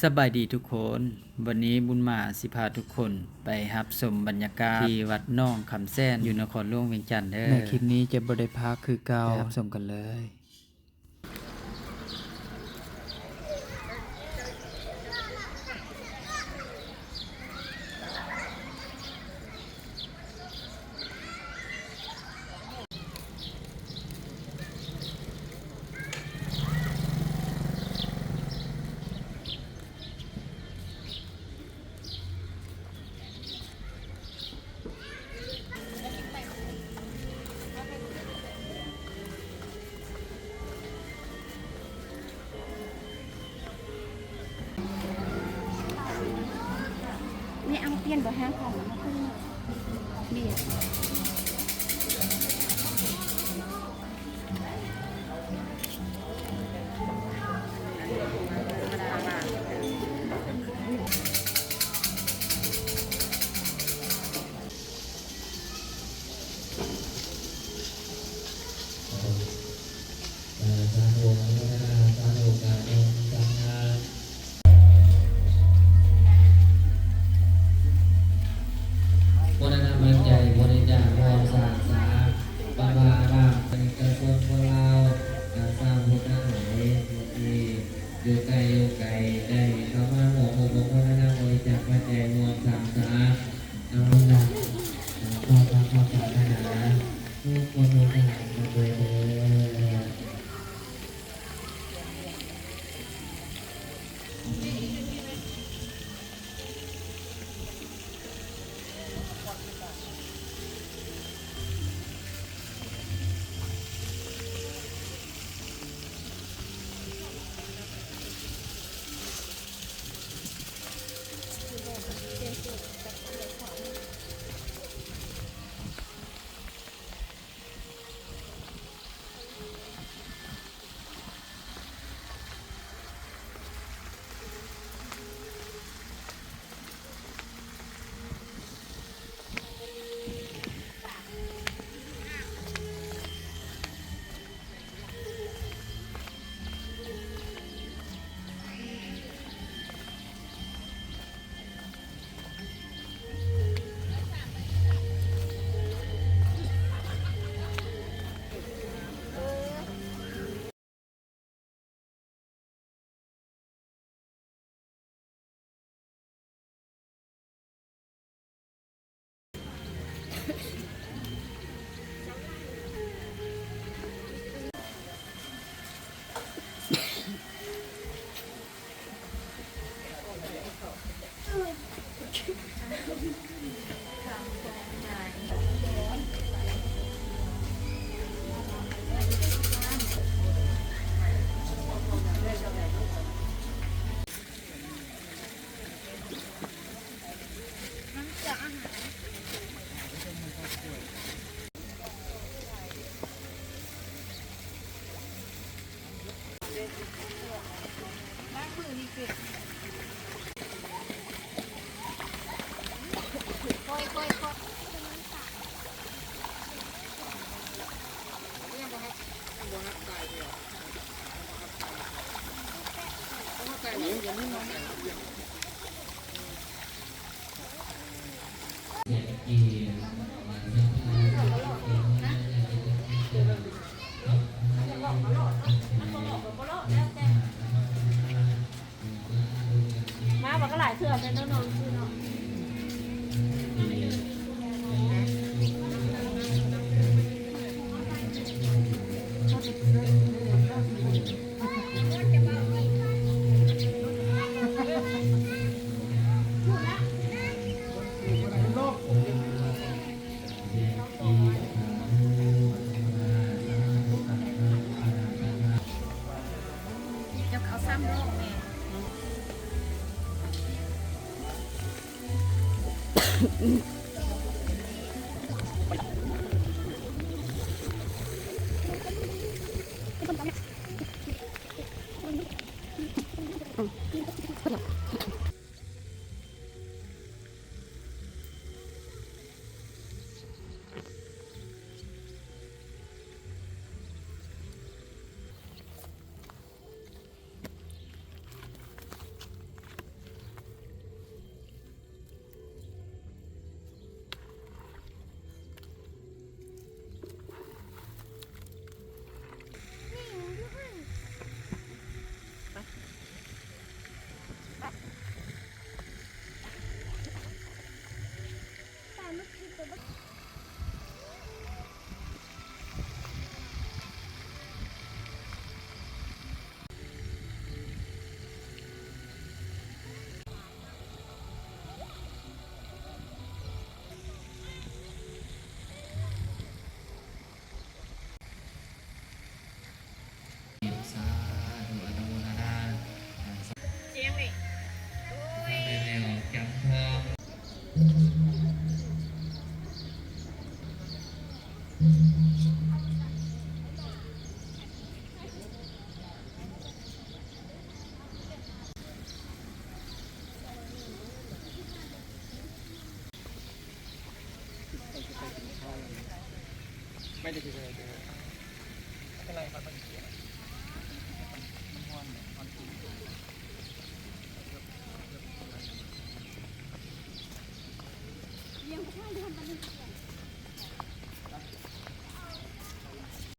สบายดีทุกคนวันนี้บุญมาสิพาทุกคนไปรับชมบรรยากาศที่วัดน้องคำแซนอยู่นครหลวงเวียงจันทน์เด้อในคลิปนี้จะบ่ได้พาคือเก่าไปรับชมกันเลยนี่เอาเปลี่ยนบ่ห้างของมันคือเบียดบนนาบันใจบริจาครวมสาสาบาบาบาเป็นกระทรวงของเราการสร้างพุทธหายที่อยู่ไกลได้เข้ามาหัวหมู่พระนาบริจาคปัจจัยรวมสาสาเอาหนักข้อความข้อสารนาทุกคนมีทหารมาโดยเถิด มาบอกก็หลายเถื่อนเลยเนาะน้องคือเนาะจะเอาซ้ำโลกแม่ เ ไม่ได้คิดอะไรเลยไม่เป็นไรครับมันเขียนมันม้วนมันจริงเลี้ยงข้าวเดือนมันนึง